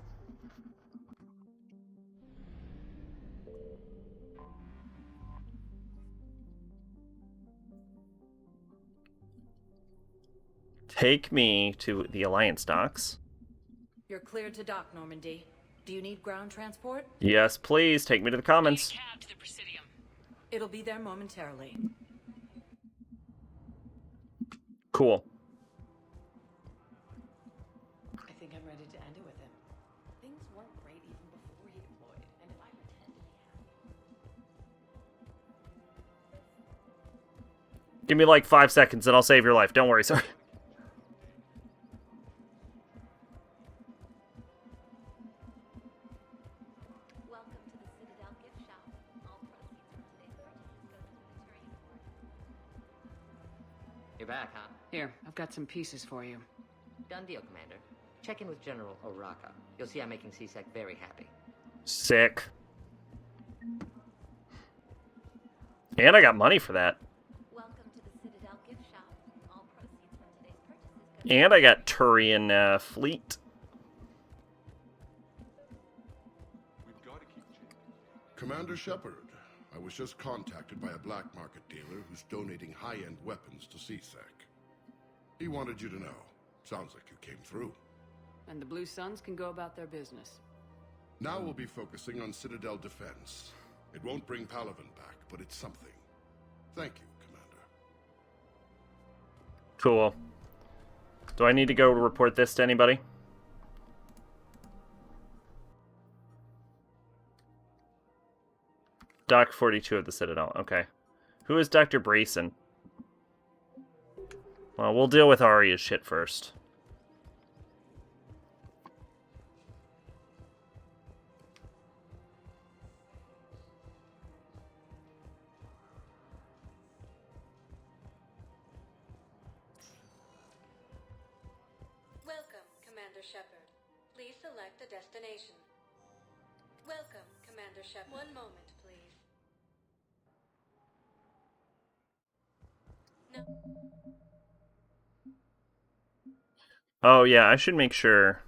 Take me to the Alliance docks. You're cleared to dock, Normandy. Do you need ground transport? Yes, please, take me to the Commons. It'll be there momentarily. Cool. I think I'm ready to end it with him. Things weren't great even before he deployed, and if I pretend he Give me like 5 seconds and I'll save your life. Don't worry, sir. Welcome to the Citadel gift shop. All proceeds from today's purchases go to the Batarian Board. You're back, huh? Here, I've got some pieces for you. Done deal, Commander. Check in with General Oraka. You'll see I'm making CSEC very happy. Sick. And I got money for that. Welcome to the Citadel gift shop. All proceeds from today's purchases go And I got Turian fleet. Commander Shepard, I was just contacted by a black market dealer who's donating high-end weapons to CSEC. He wanted you to know. Sounds like you came through. And the Blue Suns can go about their business. Now we'll be focusing on Citadel defense. It won't bring Palaven back, but it's something. Thank you, Commander. Cool. Do I need to go report this to anybody? Doc 42 of the Citadel. Okay. Who is Dr. Brayson? Well, we'll deal with Arya's shit first. Welcome, Commander Shepard. Please select a destination. Welcome, Commander Shepard. One moment, please. No. Oh, yeah, I should make sure.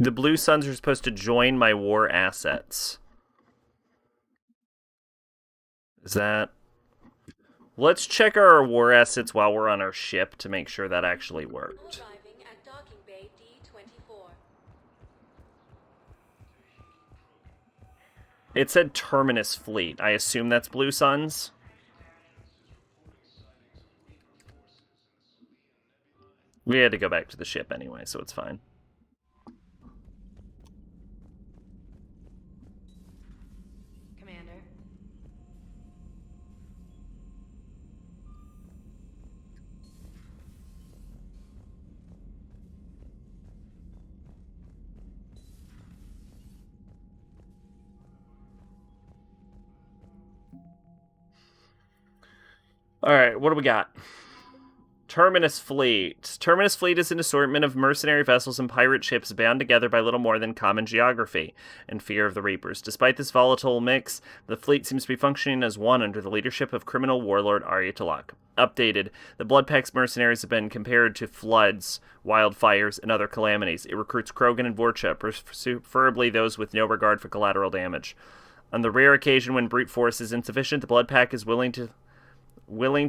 The Blue Suns are supposed to join my war assets. Is that... Let's check our war assets while we're on our ship to make sure that actually worked. Arriving at docking bay D-24. It said Terminus Fleet. I assume that's Blue Suns? We had to go back to the ship anyway, so it's fine. Commander. Alright, what do we got? Terminus Fleet. Terminus Fleet is an assortment of mercenary vessels and pirate ships bound together by little more than common geography and fear of the Reapers. Despite this volatile mix, the fleet seems to be functioning as one under the leadership of criminal warlord Arya Talak. Updated, the Bloodpack's mercenaries have been compared to floods, wildfires, and other calamities. It recruits Krogan and Vorcha, preferably those with no regard for collateral damage. On the rare occasion when brute force is insufficient, the Bloodpack is willing to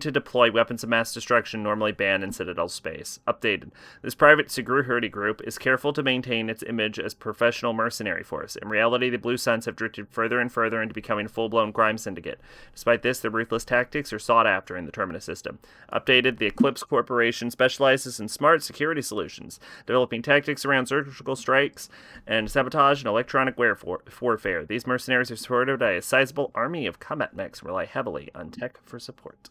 deploy weapons of mass destruction normally banned in Citadel space. Updated. This private security group is careful to maintain its image as professional mercenary force. In reality, the Blue Suns have drifted further and further into becoming a full-blown crime syndicate. Despite this, their ruthless tactics are sought after in the Terminus system. Updated. The Eclipse Corporation specializes in smart security solutions, developing tactics around surgical strikes and sabotage and electronic warfare. These mercenaries are supported by a sizable army of combat mechs and rely heavily on tech for support.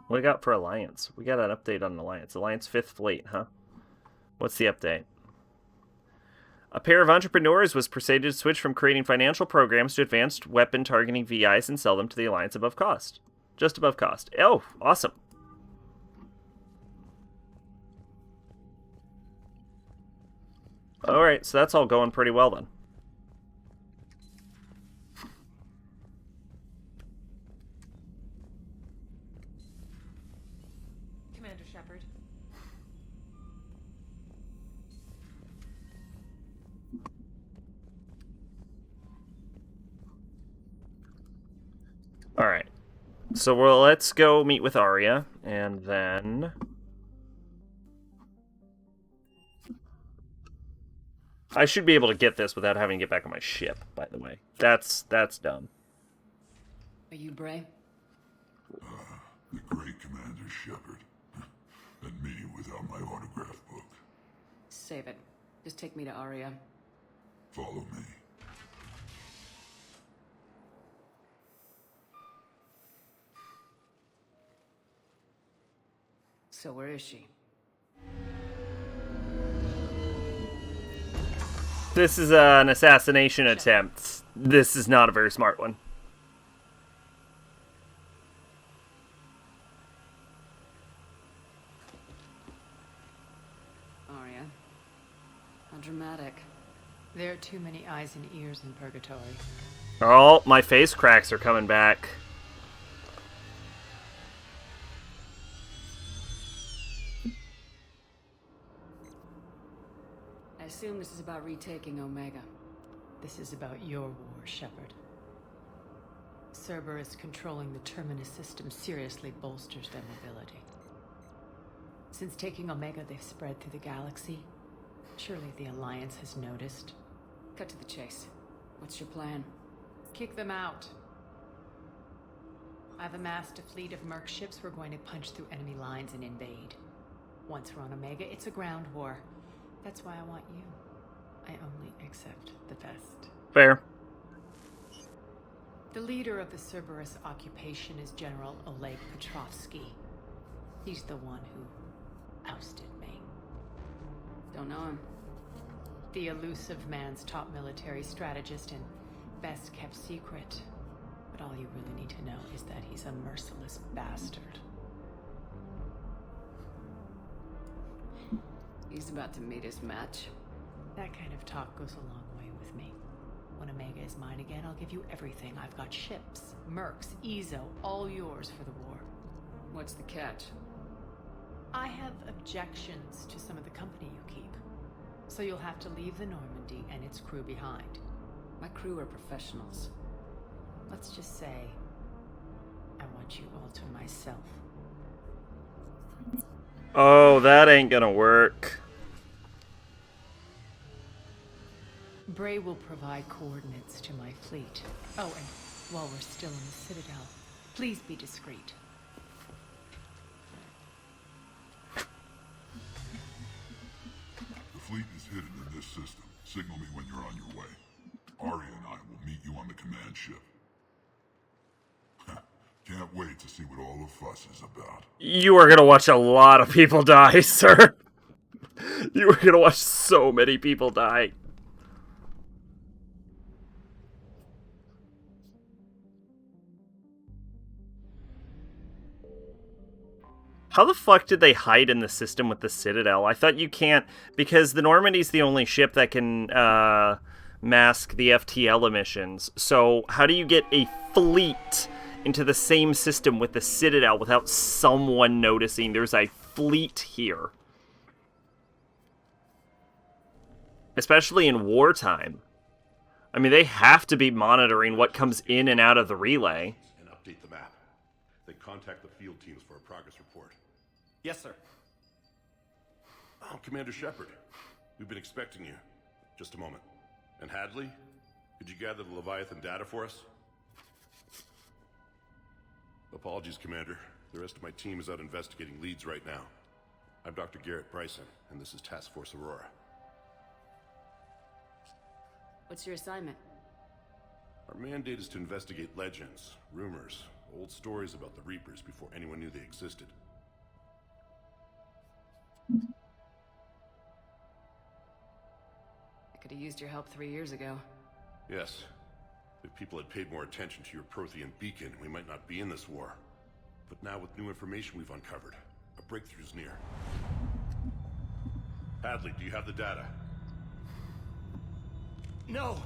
What we got for Alliance? We got an update on Alliance. Alliance 5th Fleet, huh? What's the update? A pair of entrepreneurs was persuaded to switch from creating financial programs to advanced weapon targeting VIs and sell them to the Alliance above cost. Just above cost. Oh, awesome. Alright, so that's all going pretty well then. Commander Shepard. Alright. So let's go meet with Arya, and then... I should be able to get this without having to get back on my ship, by the way. That's dumb. Are you Bray? The great Commander Shepard. And me without my autograph book. Save it. Just take me to Arya. Follow me. So where is she? This is an assassination attempt. This is not a very smart one. Arya. How dramatic. There are too many eyes and ears in Purgatory. Oh, my face cracks are coming back. I assume this is about retaking Omega. This is about your war, Shepard. Cerberus controlling the Terminus system seriously bolsters their mobility. Since taking Omega, they've spread through the galaxy. Surely the Alliance has noticed. Cut to the chase. What's your plan? Kick them out. I've amassed a fleet of merc ships. We're going to punch through enemy lines and invade. Once we're on Omega, it's a ground war. That's why I want you. I only accept the best. Fair. The leader of the Cerberus occupation is General Oleg Petrovsky. He's the one who ousted me. Don't know him. The elusive man's top military strategist and best kept secret. But all you really need to know is that he's a merciless bastard. He's about to meet his match. That kind of talk goes a long way with me. When Omega is mine again, I'll give you everything. I've got ships, mercs, Ezo, all yours for the war. What's the catch? I have objections to some of the company you keep. So you'll have to leave the Normandy and its crew behind. My crew are professionals. Let's just say, I want you all to myself. Oh, that ain't gonna work. Bray will provide coordinates to my fleet. Oh, and while we're still in the Citadel, please be discreet. The fleet is hidden in this system. Signal me when you're on your way. Arya and I will meet you on the command ship. Can't wait to see what all the fuss is about. You are gonna watch a lot of people die, sir. You are gonna watch so many people die. How the fuck did they hide in the system with the Citadel? I thought you can't, because the Normandy's the only ship that can mask the FTL emissions. So how do you get a fleet into the same system with the Citadel without someone noticing there's a fleet here? Especially in wartime. I mean, they have to be monitoring what comes in and out of the relay. And update the map. Then contact the field teams for a progress report. Yes, sir. Oh, Commander Shepard. We've been expecting you. Just a moment. And Hadley? Could you gather the Leviathan data for us? Apologies, Commander. The rest of my team is out investigating leads right now. I'm Dr. Garrett Bryson, and this is Task Force Aurora. What's your assignment? Our mandate is to investigate legends, rumors, old stories about the Reapers before anyone knew they existed. I could have used your help 3 years ago. Yes. If people had paid more attention to your Prothean beacon, we might not be in this war. But now with new information we've uncovered, a breakthrough's near. Hadley, do you have the data? No!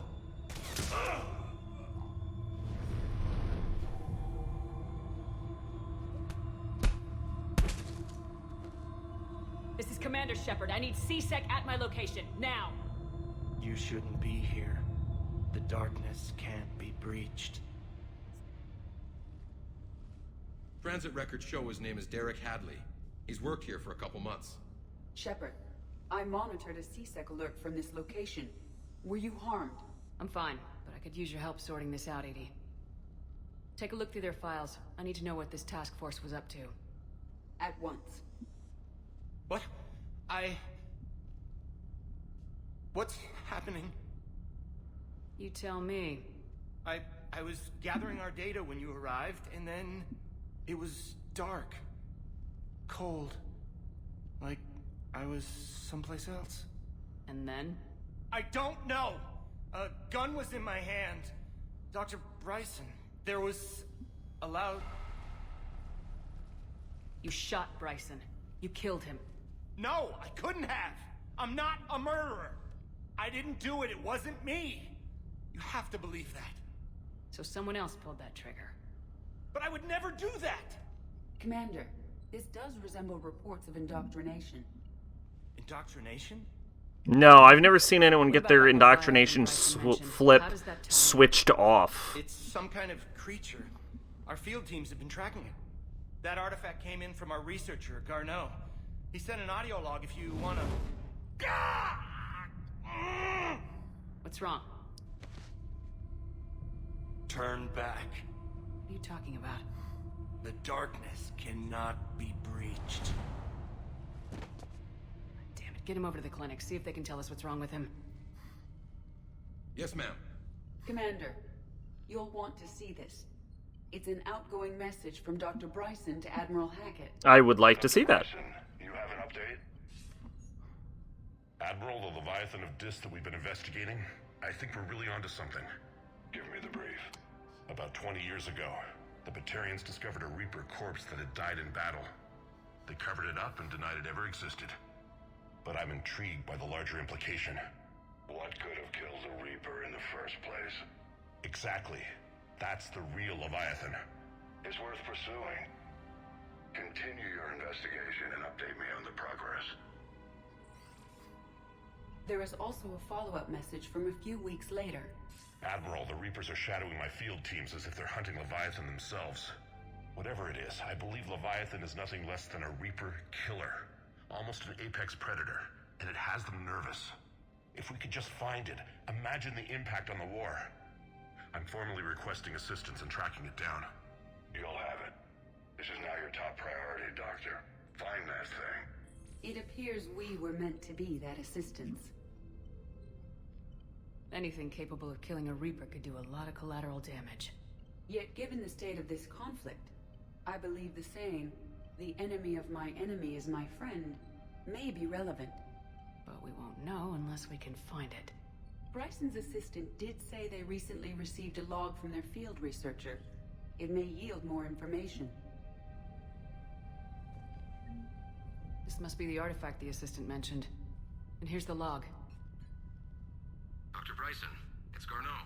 This is Commander Shepard. I need C-Sec at my location, now! You shouldn't be here. The darkness can't be breached. Transit records show his name is Derek Hadley. He's worked here for a couple months. Shepard, I monitored a C-Sec alert from this location. Were you harmed? I'm fine, but I could use your help sorting this out, Edie. Take a look through their files. I need to know what this task force was up to. At once. What? What's happening? You tell me. I was gathering our data when you arrived, and then it was dark. Cold. I was someplace else. And then? I don't know! A gun was in my hand. Dr. Bryson, there was a loud... You shot Bryson. You killed him. No, I couldn't have! I'm not a murderer! I didn't do it, it wasn't me! You have to believe that. So someone else pulled that trigger. But I would never do that! Commander, this does resemble reports of indoctrination. Indoctrination? No, I've never seen anyone get their indoctrination switched off. It's some kind of creature. Our field teams have been tracking it. That artifact came in from our researcher, Garneau. He sent an audio log if you wanna... What's wrong? Turn back. What are you talking about? The darkness cannot be breached. Damn it, get him over to the clinic. See if they can tell us what's wrong with him. Yes, ma'am. Commander, you'll want to see this. It's an outgoing message from Dr. Bryson to Admiral Hackett. I would like to see that. Bryson, you have an update? Admiral, the Leviathan of Dis that we've been investigating, I think we're really onto something. Give me the brief. About 20 years ago, the Batarians discovered a Reaper corpse that had died in battle. They covered it up and denied it ever existed. But I'm intrigued by the larger implication. What could have killed the Reaper in the first place? Exactly. That's the real Leviathan. It's worth pursuing. Continue your investigation and update me on the progress. There is also a follow-up message from a few weeks later. Admiral, the Reapers are shadowing my field teams as if they're hunting Leviathan themselves. Whatever it is, I believe Leviathan is nothing less than a Reaper killer. Almost an apex predator, and it has them nervous. If we could just find it, imagine the impact on the war. I'm formally requesting assistance in tracking it down. You'll have it. This is now your top priority, Doctor. Find that thing. It appears we were meant to be that assistance. Anything capable of killing a Reaper could do a lot of collateral damage. Yet given the state of this conflict, I believe the saying, "The enemy of my enemy is my friend," may be relevant. But we won't know unless we can find it. Bryson's assistant did say they recently received a log from their field researcher. It may yield more information. This must be the artifact the assistant mentioned. And here's the log. Dr. Bryson, it's Garneau.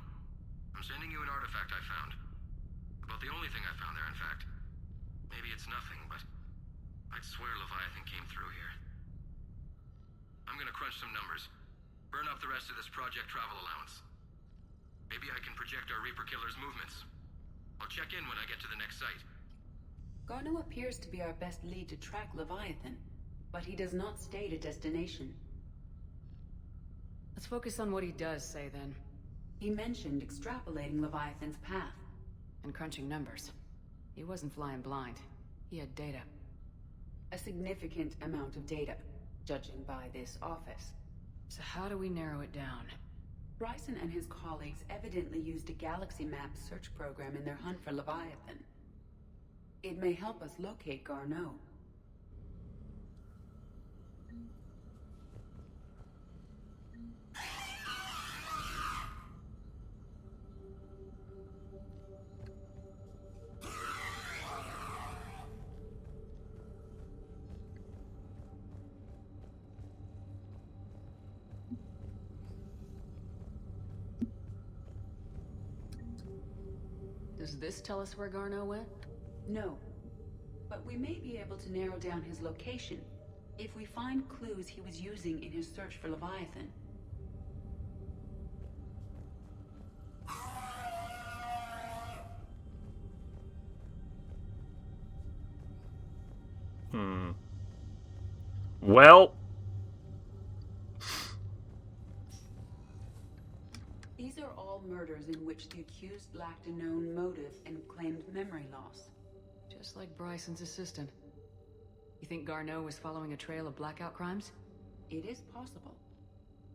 I'm sending you an artifact I found. About the only thing I found there, in fact. Maybe it's nothing, but I'd swear Leviathan came through here. I'm gonna crunch some numbers. Burn up the rest of this project travel allowance. Maybe I can project our Reaper killer's movements. I'll check in when I get to the next site. Garneau appears to be our best lead to track Leviathan, but he does not state a destination. Let's focus on what he does say, then. He mentioned extrapolating Leviathan's path. And crunching numbers. He wasn't flying blind. He had data. A significant amount of data, judging by this office. So how do we narrow it down? Bryson and his colleagues evidently used a galaxy map search program in their hunt for Leviathan. It may help us locate Garneau. Does this tell us where Garneau went? No. But we may be able to narrow down his location if we find clues he was using in his search for Leviathan. Well... These are all murders in which the accused lacked a known motive and claimed memory loss. Just like Bryson's assistant. You think Garneau was following a trail of blackout crimes? It is possible.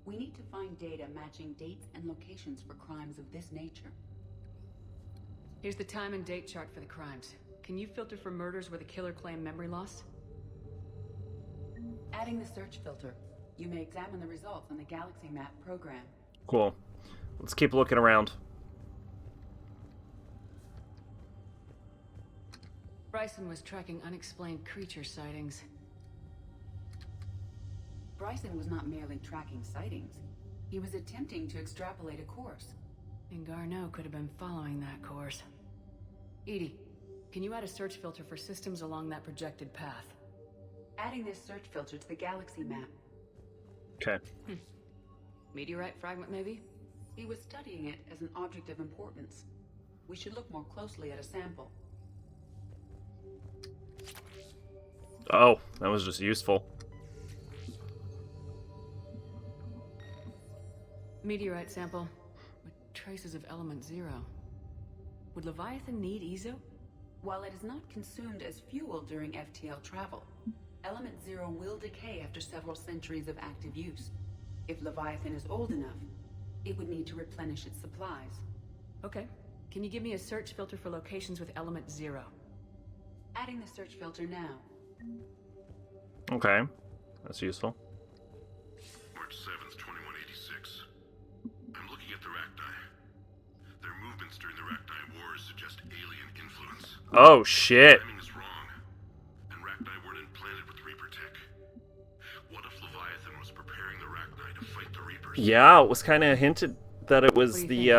We need to find data matching dates and locations for crimes of this nature. Here's the time and date chart for the crimes. Can you filter for murders where the killer claimed memory loss? Adding the search filter, you may examine the results on the galaxy map program. Cool. Let's keep looking around. Bryson was tracking unexplained creature sightings. Bryson was not merely tracking sightings. He was attempting to extrapolate a course. And Garneau could have been following that course. Edie, can you add a search filter for systems along that projected path? Adding this search filter to the galaxy map. Okay. Meteorite fragment, maybe? He was studying it as an object of importance. We should look more closely at a sample. Oh, that was just useful. Meteorite sample with traces of element 0. Would Leviathan need Ezo? While it is not consumed as fuel during FTL travel, element 0 will decay after several centuries of active use. If Leviathan is old enough, it would need to replenish its supplies. Okay. Can you give me a search filter for locations with element 0? Adding the search filter now. Okay. That's useful. March 7th, 2186. I'm looking at the Rachni. Their movements during the Rachni Wars suggest alien influence. Oh, shit. Timing is wrong, and Rachni weren't implanted with Reaper tech. What if Leviathan was preparing the Rachni to fight the Reapers? Yeah, it was kind of hinted that it was the,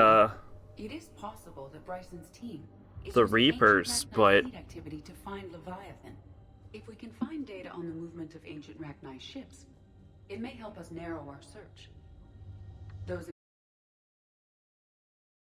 It is possible that Bryson's team is the using Reapers, ancient Rachni but... fleet activity to find Leviathan. If we can find data on the movement of ancient Rachni ships, it may help us narrow our search.